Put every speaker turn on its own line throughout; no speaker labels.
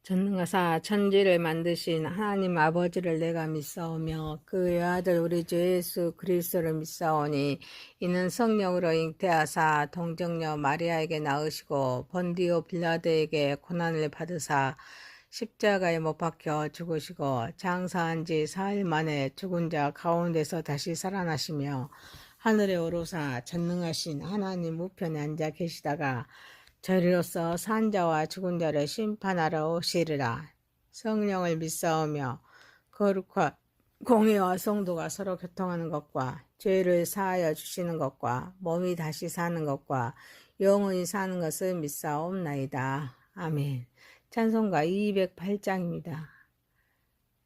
전능하사 천지를 만드신 하나님 아버지를 내가 믿사오며 그의 아들 우리 주 예수 그리스도를 믿사오니 이는 성령으로 잉태하사 동정녀 마리아에게 낳으시고 본디오 빌라도에게 고난을 받으사 십자가에 못 박혀 죽으시고 장사한 지 사일 만에 죽은 자 가운데서 다시 살아나시며 하늘에 오르사 전능하신 하나님 우편에 앉아 계시다가 저리로서 산 자와 죽은 자를 심판하러 오시리라. 성령을 믿사오며 거룩한 공의와 성도가 서로 교통하는 것과 죄를 사하여 주시는 것과 몸이 다시 사는 것과 영원히 사는 것을 믿사옵나이다. 아멘. 찬송가 208장입니다.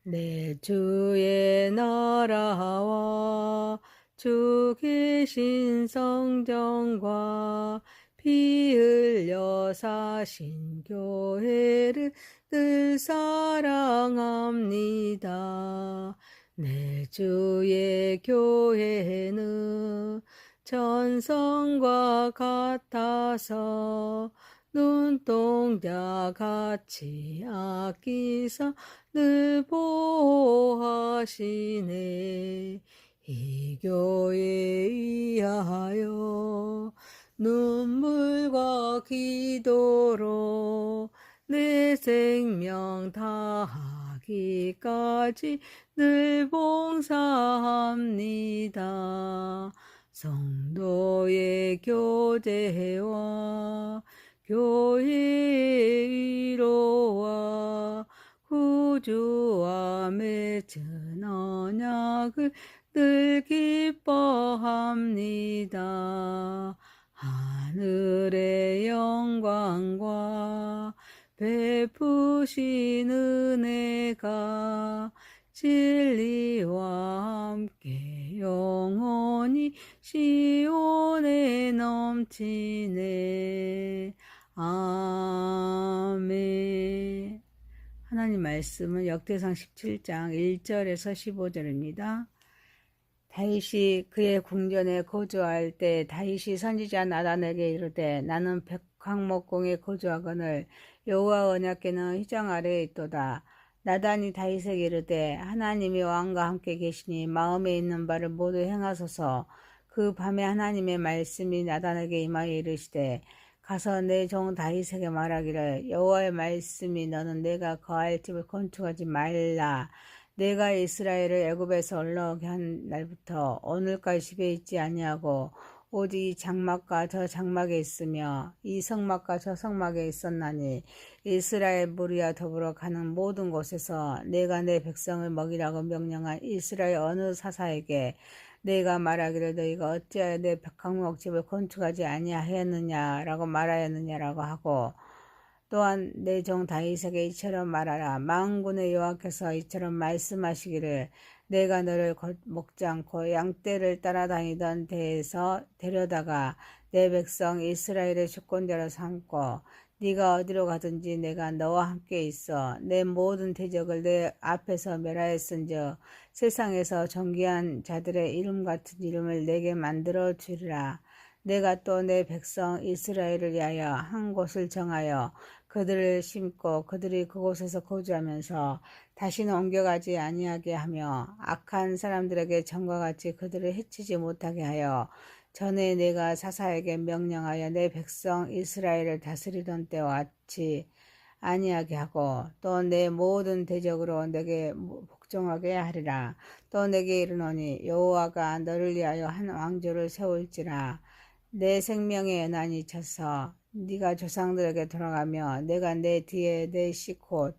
내 주의 나라와 주 계신 성전과 피 흘려 사신 교회를 늘 사랑합니다. 내 주의 교회는 천성과 같아서 눈동자 같이 아끼사 늘 보호하시네. 이 교회에 의하여 눈물과 기도로 내 생명 다하기까지 늘 봉사합니다. 성도의 교제와 교회의 위로와 구주와 맺은 언약을 늘 기뻐합니다. 하늘의 영광과 베푸신 은혜가 진리와 함께 영원히 시온에 넘치네. 아멘. 하나님 말씀은 역대상 17장 1절에서 15절입니다. 다윗이 그의 궁전에 거주할 때 다윗이 선지자 나단에게 이르되 나는 백항목궁에 거주하거늘 여호와 언약궤는 휘장 아래에 있도다. 나단이 다윗에게 이르되 하나님이 왕과 함께 계시니 마음에 있는 바를 모두 행하소서. 그 밤에 하나님의 말씀이 나단에게 임하여 이르시되 가서 내 종 다윗에게 말하기를 여호와의 말씀이 너는 내가 거할 집을 건축하지 말라. 내가 이스라엘을 애굽에서 올라오게 한 날부터 오늘까지 집에 있지 아니하고 오직 이 장막과 저 장막에 있으며 이 성막과 저 성막에 있었나니 이스라엘 무리와 더불어 가는 모든 곳에서 내가 내 백성을 먹이라고 명령한 이스라엘 어느 사사에게 내가 말하기를 너희가 어찌하여 내 백항목 집을 건축하지 아니하였느냐라고 말하였느냐라고 하고 또한 내 종 다윗에게 이처럼 말하라. 만군의 여호와께서 이처럼 말씀하시기를 내가 너를 먹지 않고 양떼를 따라다니던 데에서 데려다가 내 백성 이스라엘의 주권자로 삼고 네가 어디로 가든지 내가 너와 함께 있어 내 모든 대적을 내 앞에서 멸하였은즉 세상에서 존귀한 자들의 이름 같은 이름을 내게 만들어 주리라. 내가 또 내 백성 이스라엘을 위하여 한 곳을 정하여 그들을 심고 그들이 그곳에서 거주하면서 다시는 옮겨가지 아니하게 하며 악한 사람들에게 전과 같이 그들을 해치지 못하게 하여 전에 내가 사사에게 명령하여 내 백성 이스라엘을 다스리던 때와 같이 아니하게 하고 또 내 모든 대적으로 내게 복종하게 하리라. 또 내게 이르노니 여호와가 너를 위하여 한 왕조를 세울지라. 내 생명의 연한이 쳐서 네가 조상들에게 돌아가며 내가 내 뒤에 내 씨 곧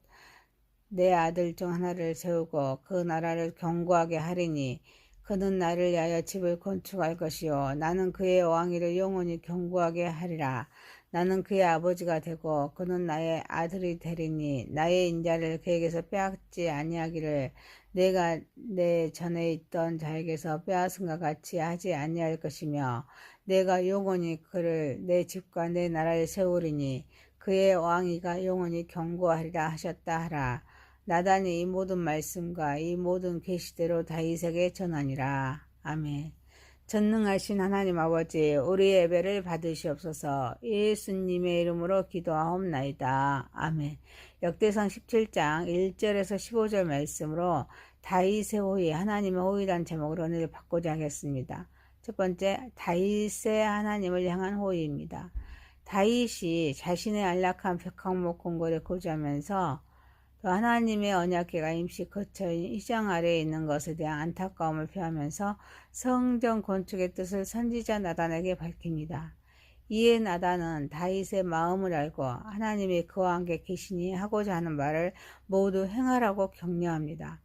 내 아들 중 하나를 세우고 그 나라를 견고하게 하리니 그는 나를 위하여 집을 건축할 것이요 나는 그의 왕위를 영원히 견고하게 하리라. 나는 그의 아버지가 되고 그는 나의 아들이 되리니 나의 인자를 그에게서 빼앗지 아니하기를 내가 내 전에 있던 자에게서 빼앗은과 같이 하지 아니할 것이며 내가 영원히 그를 내 집과 내 나라에 세우리니 그의 왕위가 영원히 견고하리라 하셨다 하라. 나단이 이 모든 말씀과 이 모든 계시대로 다윗에게 전하니라. 아멘. 전능하신 하나님 아버지, 우리의 예배를 받으시옵소서. 예수님의 이름으로 기도하옵나이다. 아멘. 역대상 17장 1절에서 15절 말씀으로 다윗의 호의, 하나님의 호의란 제목으로 은혜를 받고자 하겠습니다. 첫 번째, 다윗의 하나님을 향한 호의입니다. 다윗이 자신의 안락한 백항목 궁궐에 거주하면서 또 하나님의 언약궤가 임시 거처인 휘장 아래에 있는 것에 대한 안타까움을 표하면서 성전 건축의 뜻을 선지자 나단에게 밝힙니다. 이에 나단은 다윗의 마음을 알고 하나님이 그와 함께 계시니 하고자 하는 말을 모두 행하라고 격려합니다.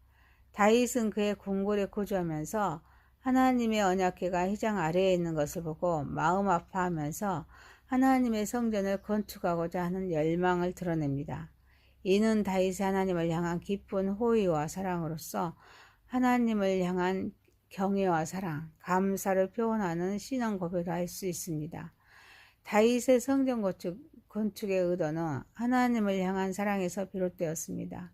다윗은 그의 궁궐에 거주하면서 하나님의 언약궤가 휘장 아래에 있는 것을 보고 마음 아파하면서 하나님의 성전을 건축하고자 하는 열망을 드러냅니다. 이는 다윗의 하나님을 향한 깊은 호의와 사랑으로서 하나님을 향한 경외와 사랑, 감사를 표현하는 신앙 고백을 할 수 있습니다. 다윗의 성전 건축의 의도는 하나님을 향한 사랑에서 비롯되었습니다.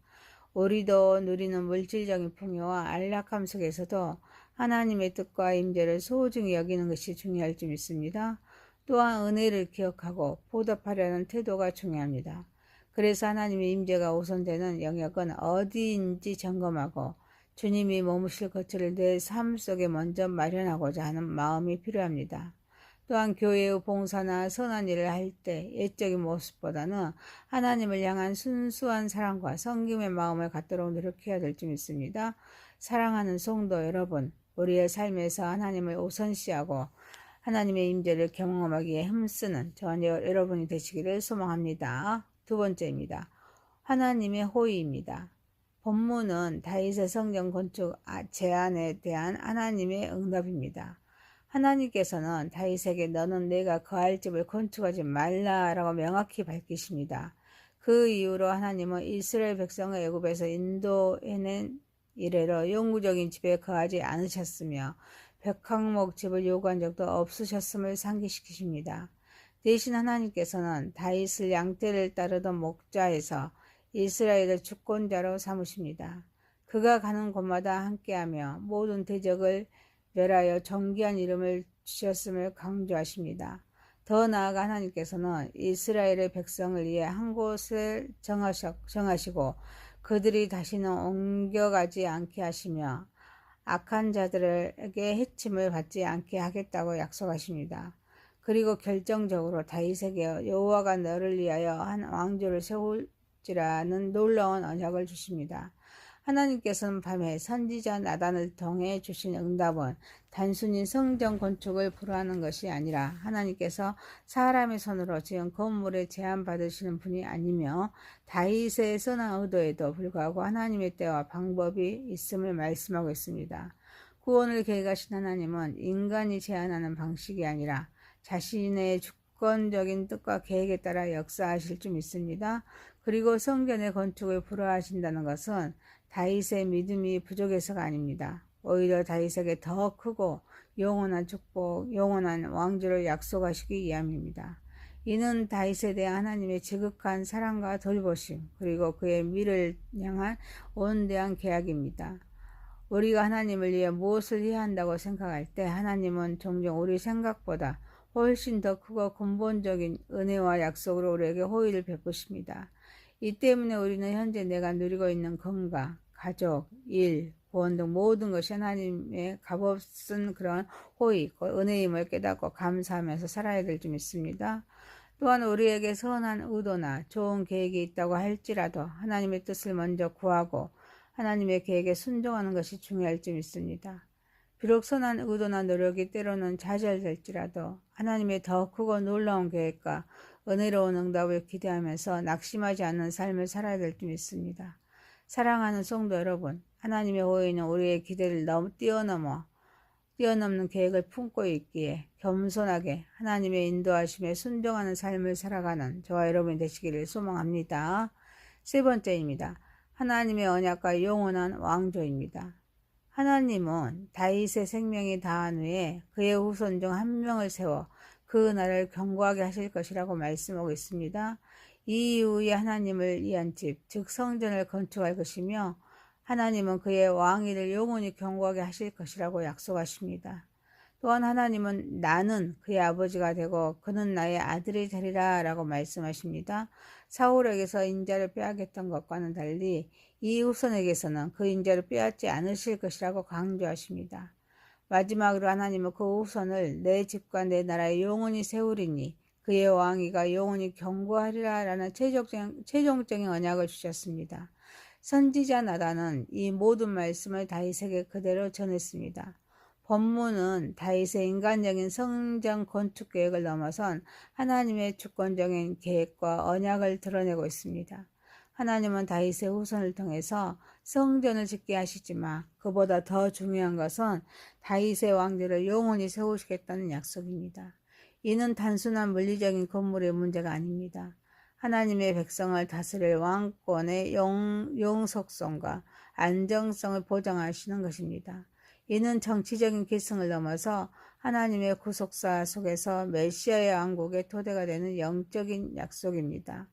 우리도 누리는 물질적인 풍요와 안락함 속에서도 하나님의 뜻과 임재를 소중히 여기는 것이 중요할 줄 믿습니다. 또한 은혜를 기억하고 보답하려는 태도가 중요합니다. 그래서 하나님의 임재가 우선되는 영역은 어디인지 점검하고 주님이 머무실 거처를 내 삶 속에 먼저 마련하고자 하는 마음이 필요합니다. 또한 교회의 봉사나 선한 일을 할 때 옛적인 모습보다는 하나님을 향한 순수한 사랑과 섬김의 마음을 갖도록 노력해야 될 줄 믿습니다. 사랑하는 성도 여러분, 우리의 삶에서 하나님을 우선시하고 하나님의 임재를 경험하기에 힘쓰는 저와 여러분이 되시기를 소망합니다. 두 번째입니다. 하나님의 호의입니다. 본문은 다윗의 성전 건축 제안에 대한 하나님의 응답입니다. 하나님께서는 다윗에게 너는 내가 거할 집을 건축하지 말라라고 명확히 밝히십니다. 그 이후로 하나님은 이스라엘 백성을 애굽에서 인도해낸 이래로 영구적인 집에 거하지 않으셨으며 백항목 집을 요구한 적도 없으셨음을 상기시키십니다. 대신 하나님께서는 다윗을 양떼를 따르던 목자에서 이스라엘의 주권자로 삼으십니다. 그가 가는 곳마다 함께하며 모든 대적을 멸하여 존귀한 이름을 주셨음을 강조하십니다. 더 나아가 하나님께서는 이스라엘의 백성을 위해 한 곳을 정하시고 그들이 다시는 옮겨가지 않게 하시며 악한 자들에게 해침을 받지 않게 하겠다고 약속하십니다. 그리고 결정적으로 다윗에게 여호와가 너를 위하여 한 왕조를 세울지라는 놀라운 언약을 주십니다. 하나님께서는 밤에 선지자 나단을 통해 주신 응답은 단순히 성전 건축을 불허하는 것이 아니라 하나님께서 사람의 손으로 지은 건물에 제한받으시는 분이 아니며 다윗의 선한 의도에도 불구하고 하나님의 때와 방법이 있음을 말씀하고 있습니다. 구원을 계획하신 하나님은 인간이 제안하는 방식이 아니라 자신의 주권적인 뜻과 계획에 따라 역사하실 줄 믿습니다. 그리고 성전의 건축을 불허하신다는 것은 다윗의 믿음이 부족해서가 아닙니다. 오히려 다윗에게 더 크고 영원한 축복, 영원한 왕조를 약속하시기 위함입니다. 이는 다윗에 대한 하나님의 지극한 사랑과 돌보심, 그리고 그의 미래를 향한 온대한 계약입니다. 우리가 하나님을 위해 무엇을 해야 한다고 생각할 때 하나님은 종종 우리 생각보다 훨씬 더 크고 근본적인 은혜와 약속으로 우리에게 호의를 베푸십니다. 이 때문에 우리는 현재 내가 누리고 있는 건강, 가족, 일, 구원 등 모든 것이 하나님의 값없은 그런 호의, 은혜임을 깨닫고 감사하면서 살아야 될 줄 믿습니다. 또한 우리에게 선한 의도나 좋은 계획이 있다고 할지라도 하나님의 뜻을 먼저 구하고 하나님의 계획에 순종하는 것이 중요할 줄 믿습니다. 비록 선한 의도나 노력이 때로는 좌절될지라도 하나님의 더 크고 놀라운 계획과 은혜로운 응답을 기대하면서 낙심하지 않는 삶을 살아야 될 줄 믿습니다. 사랑하는 성도 여러분, 하나님의 호의는 우리의 기대를 뛰어넘는 계획을 품고 있기에 겸손하게 하나님의 인도하심에 순종하는 삶을 살아가는 저와 여러분이 되시기를 소망합니다. 세 번째입니다. 하나님의 언약과 영원한 왕조입니다. 하나님은 다윗의 생명이 다한 후에 그의 후손 중 한 명을 세워 그 나라를 견고하게 하실 것이라고 말씀하고 있습니다. 이 이후에 하나님을 위한 집, 즉 성전을 건축할 것이며 하나님은 그의 왕위를 영원히 견고하게 하실 것이라고 약속하십니다. 또한 하나님은 나는 그의 아버지가 되고 그는 나의 아들이 되리라 라고 말씀하십니다. 사울에게서 인자를 빼앗겼던 것과는 달리 이 후손에게서는 그 인자를 빼앗지 않으실 것이라고 강조하십니다. 마지막으로 하나님은 그 후손을 내 집과 내 나라에 영원히 세우리니 그의 왕위가 영원히 견고하리라 라는 최종적인 언약을 주셨습니다. 선지자 나단은 이 모든 말씀을 다윗에게 그대로 전했습니다. 본문은 다윗의 인간적인 성전 건축 계획을 넘어선 하나님의 주권적인 계획과 언약을 드러내고 있습니다. 하나님은 다윗의 후손을 통해서 성전을 짓게 하시지만 그보다 더 중요한 것은 다윗의 왕조를 영원히 세우시겠다는 약속입니다. 이는 단순한 물리적인 건물의 문제가 아닙니다. 하나님의 백성을 다스릴 왕권의 영속성과 안정성을 보장하시는 것입니다. 이는 정치적인 계승을 넘어서 하나님의 구속사 속에서 메시아의 왕국의 토대가 되는 영적인 약속입니다.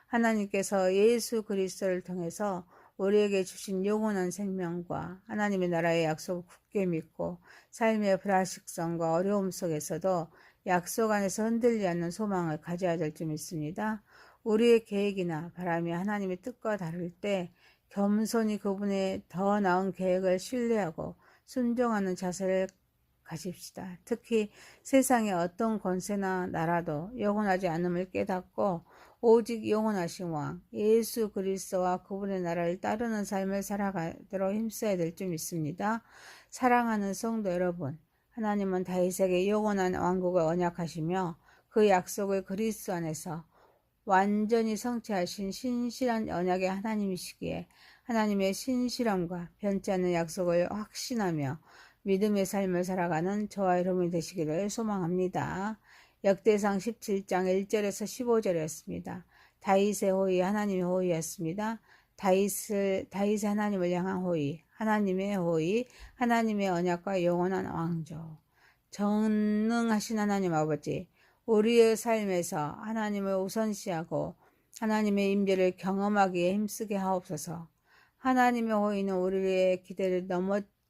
하나님께서 예수 그리스도를 통해서 우리에게 주신 영원한 생명과 하나님의 나라의 약속을 굳게 믿고 삶의 불확실성과 어려움 속에서도 약속 안에서 흔들리지 않는 소망을 가져야 될 줄 믿습니다. 우리의 계획이나 바람이 하나님의 뜻과 다를 때 겸손히 그분의 더 나은 계획을 신뢰하고 순종하는 자세를 가집시다. 특히 세상의 어떤 권세나 나라도 영원하지 않음을 깨닫고 오직 영원하신 왕 예수 그리스도와 그분의 나라를 따르는 삶을 살아가도록 힘써야 될 줄 믿습니다. 사랑하는 성도 여러분, 하나님은 다윗에게 영원한 왕국을 언약하시며 그 약속을 그리스도 안에서 완전히 성취하신 신실한 언약의 하나님이시기에 하나님의 신실함과 변치 않는 약속을 확신하며 믿음의 삶을 살아가는 저와 여러분이 되시기를 소망합니다. 역대상 17장 1절에서 15절이었습니다. 다윗의 호의, 하나님의 호의였습니다. 다윗의 하나님을 향한 호의, 하나님의 호의, 하나님의 언약과 영원한 왕조. 전능하신 하나님 아버지, 우리의 삶에서 하나님을 우선시하고 하나님의 임재를 경험하기에 힘쓰게 하옵소서. 하나님의 호의는 우리의 기대를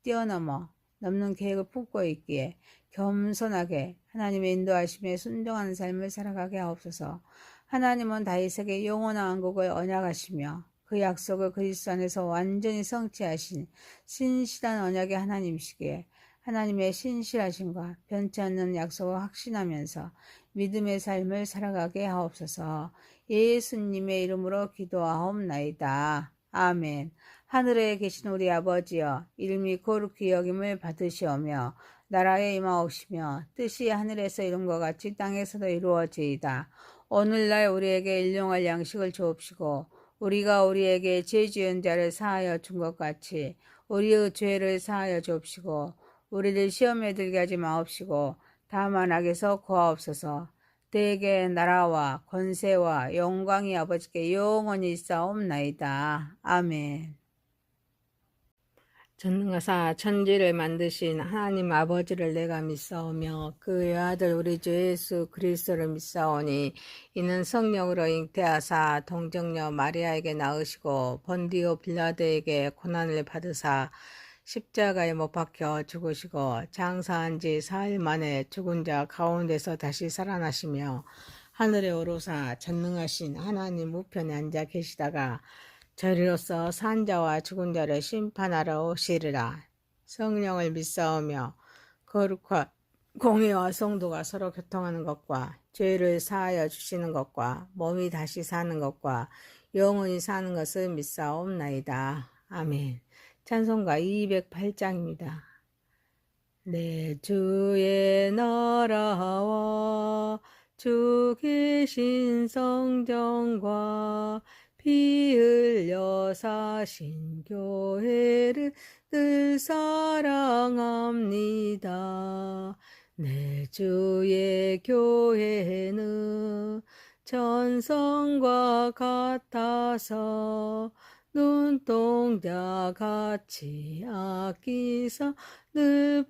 뛰어넘어 넘는 계획을 품고 있기에 겸손하게 하나님의 인도하심에 순종하는 삶을 살아가게 하옵소서. 하나님은 다윗에게 영원한 왕국을 언약하시며 그 약속을 그리스도 안에서 완전히 성취하신 신실한 언약의 하나님이시기에 하나님의 신실하심과 변치 않는 약속을 확신하면서 믿음의 삶을 살아가게 하옵소서. 예수님의 이름으로 기도하옵나이다. 아멘. 하늘에 계신 우리 아버지여, 이름이 거룩히 여김을 받으시오며 나라에 임하옵시며 뜻이 하늘에서 이룬 것 같이 땅에서도 이루어지이다. 오늘날 우리에게 일용할 양식을 주옵시고 우리가 우리에게 죄 지은 자를 사하여 준 것 같이 우리의 죄를 사하여 주옵시고 우리를 시험에 들게 하지 마옵시고 다만 악에서 구하옵소서. 대개 나라와 권세와 영광이 아버지께 영원히 있사옵나이다. 아멘. 전능하사 천지를 만드신 하나님 아버지를 내가 믿사오며 그의 아들 우리 주 예수 그리스도를 믿사오니 이는 성령으로 잉태하사 동정녀 마리아에게 낳으시고 본디오 빌라도에게 고난을 받으사 십자가에 못 박혀 죽으시고 장사한 지 4일 만에 죽은 자 가운데서 다시 살아나시며 하늘에 오르사 전능하신 하나님 우편에 앉아 계시다가 저리로서 산 자와 죽은 자를 심판하러 오시리라. 성령을 믿사오며 거룩한 공의와 성도가 서로 교통하는 것과 죄를 사하여 주시는 것과 몸이 다시 사는 것과 영원히 사는 것을 믿사옵나이다. 아멘. 찬송가 208장입니다. 내 주의 나라와 주 계신 성전과 피 흘려 사신 교회를 늘 사랑합니다. 내 주의 교회는 전성과 같아서 눈동자 같이 아끼사 늘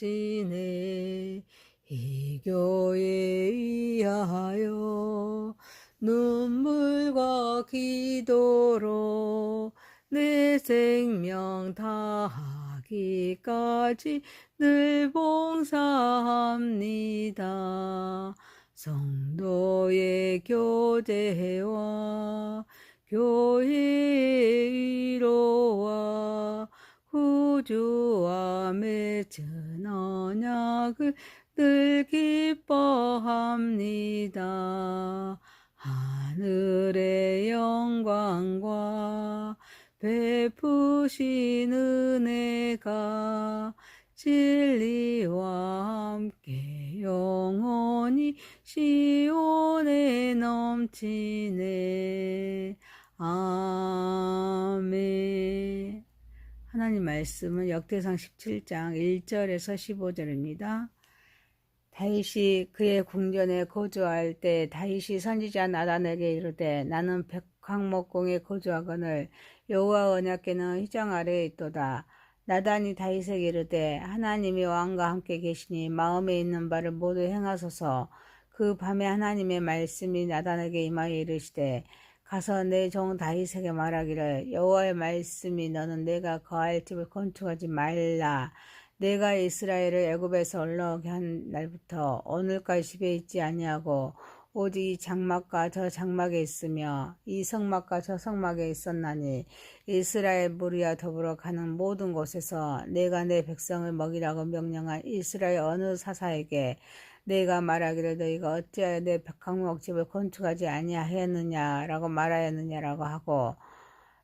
보호하시네. 이 교회에 위하여 눈물과 기도로 내 생명 다하겠습니다. 죽기까지 늘 봉사합니다. 성도의 교제와 교회의 위로와 구주와 맺은 언약을 늘 기뻐합니다. 하늘의 영광과 베푸신 은혜가 진리와 함께 영원히 시온에 넘치네. 아멘. 하나님 말씀은 역대상 17장 1절에서 15절입니다. 다윗이 그의 궁전에 거주할 때 다윗이 선지자 나단에게 이르되 나는 백향목공에 거주하거늘 여호와 언약궤는 휘장 아래에 있도다. 나단이 다윗에게 이르되 하나님이 왕과 함께 계시니 마음에 있는 바를 모두 행하소서. 그 밤에 하나님의 말씀이 나단에게 임하여 이르시되 가서 내 종 다윗에게 말하기를 여호와의 말씀이 너는 내가 거할 집을 건축하지 말라. 내가 이스라엘을 애굽에서 올라오게 한 날부터 오늘까지 집에 있지 아니하고 오직 이 장막과 저 장막에 있으며 이 성막과 저 성막에 있었나니 이스라엘 무리와 더불어 가는 모든 곳에서 내가 내 백성을 먹이라고 명령한 이스라엘 어느 사사에게 내가 말하기를 너희가 어찌하여 내 백향목 집을 건축하지 아니하였느냐라고 말하였느냐라고 하고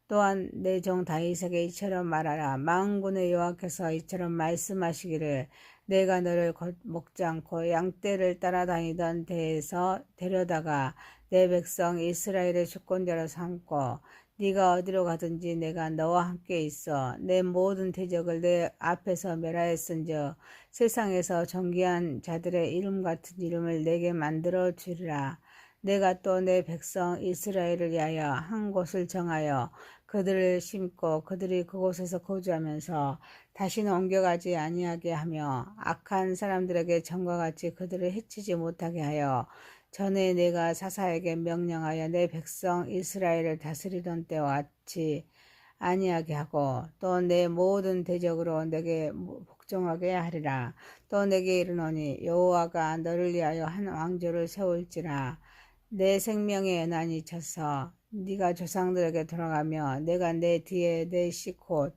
또한 내 종 다윗에게 이처럼 말하라. 만군의 여호와께서 이처럼 말씀하시기를 내가 너를 먹지 않고 양떼를 따라다니던 데에서 데려다가 내 백성 이스라엘의 주권자로 삼고 네가 어디로 가든지 내가 너와 함께 있어 내 모든 대적을 내 앞에서 멸하였은즉 세상에서 존귀한 자들의 이름 같은 이름을 내게 만들어 주리라. 내가 또 내 백성 이스라엘을 위하여 한 곳을 정하여 그들을 심고 그들이 그곳에서 거주하면서 다시는 옮겨가지 아니하게 하며 악한 사람들에게 전과 같이 그들을 해치지 못하게 하여 전에 내가 사사에게 명령하여 내 백성 이스라엘을 다스리던 때와 같이 아니하게 하고 또 내 모든 대적으로 내게 복종하게 하리라. 또 내게 이르노니 여호와가 너를 위하여 한 왕조를 세울지라. 내 생명의 연한이 쳐서 네가 조상들에게 돌아가며 내가 내 뒤에 내 씨 곧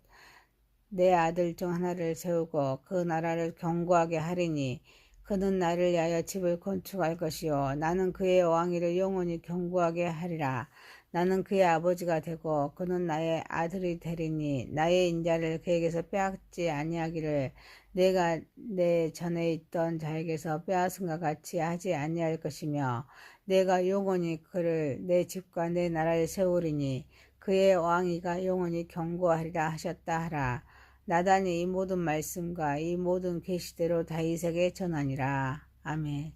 내 아들 중 하나를 세우고 그 나라를 견고하게 하리니 그는 나를 위하여 집을 건축할 것이요 나는 그의 왕위를 영원히 견고하게 하리라. 나는 그의 아버지가 되고 그는 나의 아들이 되리니 나의 인자를 그에게서 빼앗지 아니하기를 내가 내 전에 있던 자에게서 빼앗은과 같이 하지 아니할 것이며 내가 영원히 그를 내 집과 내 나라에 세우리니 그의 왕위가 영원히 견고하리라 하셨다 하라. 나단이 이 모든 말씀과 이 모든 계시대로 다윗에게 전하니라. 아멘.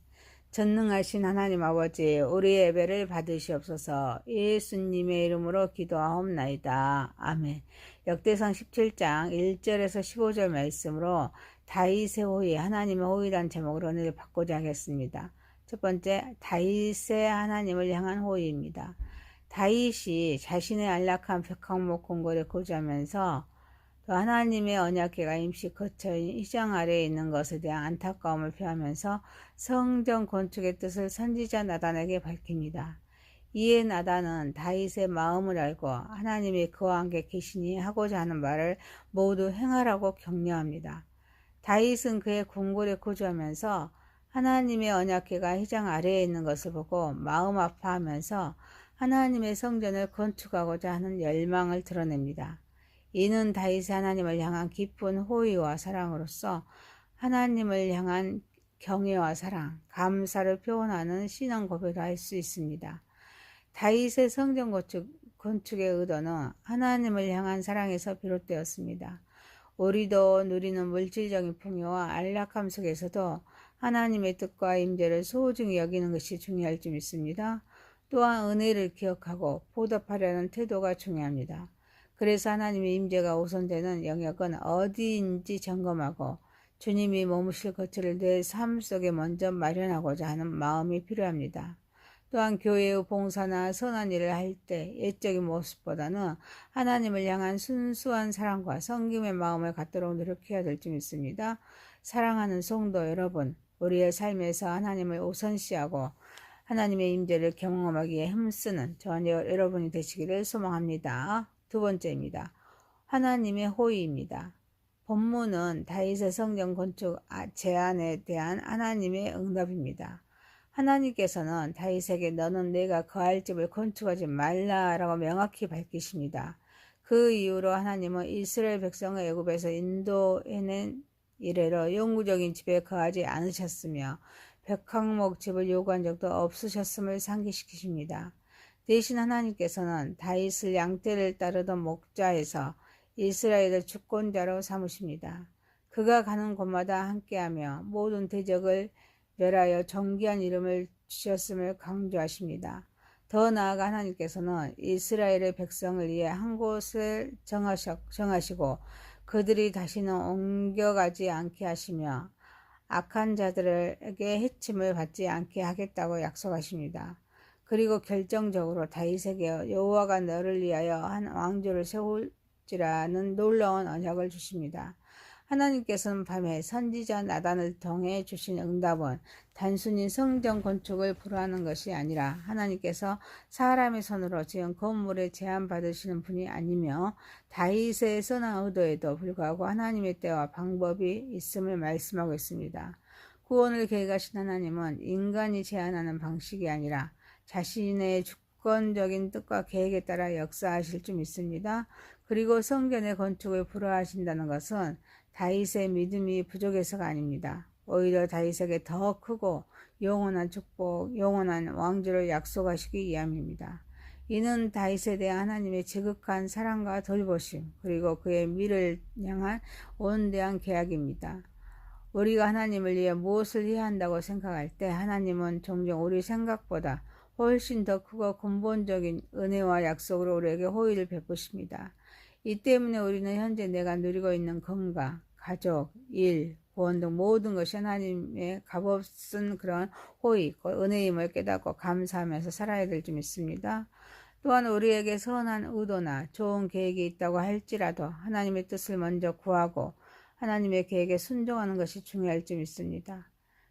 전능하신 하나님 아버지, 우리의 예배를 받으시옵소서. 예수님의 이름으로 기도하옵나이다. 아멘. 역대상 17장 1절에서 15절 말씀으로 다윗의 호의, 하나님의 호의란 제목으로 오늘 받고자 하겠습니다. 첫 번째, 다윗의 하나님을 향한 호의입니다. 다윗이 자신의 안락한 백향목 궁궐에 거주하면서 또 하나님의 언약궤가 임시 거처인 휘장 아래에 있는 것에 대한 안타까움을 표하면서 성전 건축의 뜻을 선지자 나단에게 밝힙니다. 이에 나단은 다윗의 마음을 알고 하나님이 그와 함께 계시니 하고자 하는 말을 모두 행하라고 격려합니다. 다윗은 그의 궁궐에 거주하면서 하나님의 언약궤가 휘장 아래에 있는 것을 보고 마음 아파하면서 하나님의 성전을 건축하고자 하는 열망을 드러냅니다. 이는 다윗이 하나님을 향한 깊은 호의와 사랑으로서 하나님을 향한 경외와 사랑, 감사를 표현하는 신앙 고백을 할 수 있습니다. 다윗의 성전 건축의 의도는 하나님을 향한 사랑에서 비롯되었습니다. 우리도 누리는 물질적인 풍요와 안락함 속에서도 하나님의 뜻과 임재를 소중히 여기는 것이 중요할 줄 믿습니다. 또한 은혜를 기억하고 보답하려는 태도가 중요합니다. 그래서 하나님의 임재가 우선되는 영역은 어디인지 점검하고 주님이 머무실 거처를 내 삶 속에 먼저 마련하고자 하는 마음이 필요합니다. 또한 교회의 봉사나 선한 일을 할 때 옛적인 모습보다는 하나님을 향한 순수한 사랑과 섬김의 마음을 갖도록 노력해야 될 줄 믿습니다. 사랑하는 성도 여러분, 우리의 삶에서 하나님을 우선시하고 하나님의 임재를 경험하기에 힘쓰는 저와 여러분이 되시기를 소망합니다. 두 번째입니다. 하나님의 호의입니다. 본문은 다윗의 성전 건축 제안에 대한 하나님의 응답입니다. 하나님께서는 다윗에게 너는 내가 거할 집을 건축하지 말라라고 명확히 밝히십니다. 그 이후로 하나님은 이스라엘 백성을 애굽에서 인도해낸 이래로 영구적인 집에 거하지 않으셨으며 백항목 집을 요구한 적도 없으셨음을 상기시키십니다. 대신 하나님께서는 다윗을 양떼를 따르던 목자에서 이스라엘을 주권자로 삼으십니다. 그가 가는 곳마다 함께하며 모든 대적을 멸하여 존귀한 이름을 주셨음을 강조하십니다. 더 나아가 하나님께서는 이스라엘의 백성을 위해 한 곳을 정하시고 그들이 다시는 옮겨가지 않게 하시며 악한 자들에게 해침을 받지 않게 하겠다고 약속하십니다. 그리고 결정적으로 다윗에게 여호와가 너를 위하여 한 왕조를 세울지라는 놀라운 언약을 주십니다. 하나님께서는 밤에 선지자 나단을 통해 주신 응답은 단순히 성전 건축을 불허하는 것이 아니라 하나님께서 사람의 손으로 지은 건물에 제한받으시는 분이 아니며 다윗의 선한 의도에도 불구하고 하나님의 때와 방법이 있음을 말씀하고 있습니다. 구원을 계획하신 하나님은 인간이 제안하는 방식이 아니라 자신의 주권적인 뜻과 계획에 따라 역사하실 줄 믿습니다. 그리고 성전의 건축을 불허하신다는 것은 다윗의 믿음이 부족해서가 아닙니다. 오히려 다윗에게 더 크고 영원한 축복, 영원한 왕조를 약속하시기 위함입니다. 이는 다윗에 대한 하나님의 지극한 사랑과 돌보심, 그리고 그의 미래를 향한 온대한 계약입니다. 우리가 하나님을 위해 무엇을 해야 한다고 생각할 때 하나님은 종종 우리 생각보다 훨씬 더 크고 근본적인 은혜와 약속으로 우리에게 호의를 베푸십니다. 이 때문에 우리는 현재 내가 누리고 있는 건강, 가족, 일, 구원 등 모든 것이 하나님의 값없은 그런 호의, 은혜임을 깨닫고 감사하면서 살아야 될 줄 믿습니다. 또한 우리에게 선한 의도나 좋은 계획이 있다고 할지라도 하나님의 뜻을 먼저 구하고 하나님의 계획에 순종하는 것이 중요할 줄 믿습니다.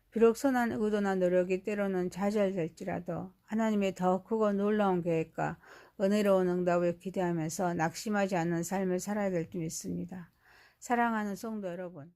비록 선한 의도나 노력이 때로는 좌절될지라도 하나님의 더 크고 놀라운 계획과 은혜로운 응답을 기대하면서 낙심하지 않는 삶을 살아야 될 줄 믿습니다. 사랑하는 성도 여러분,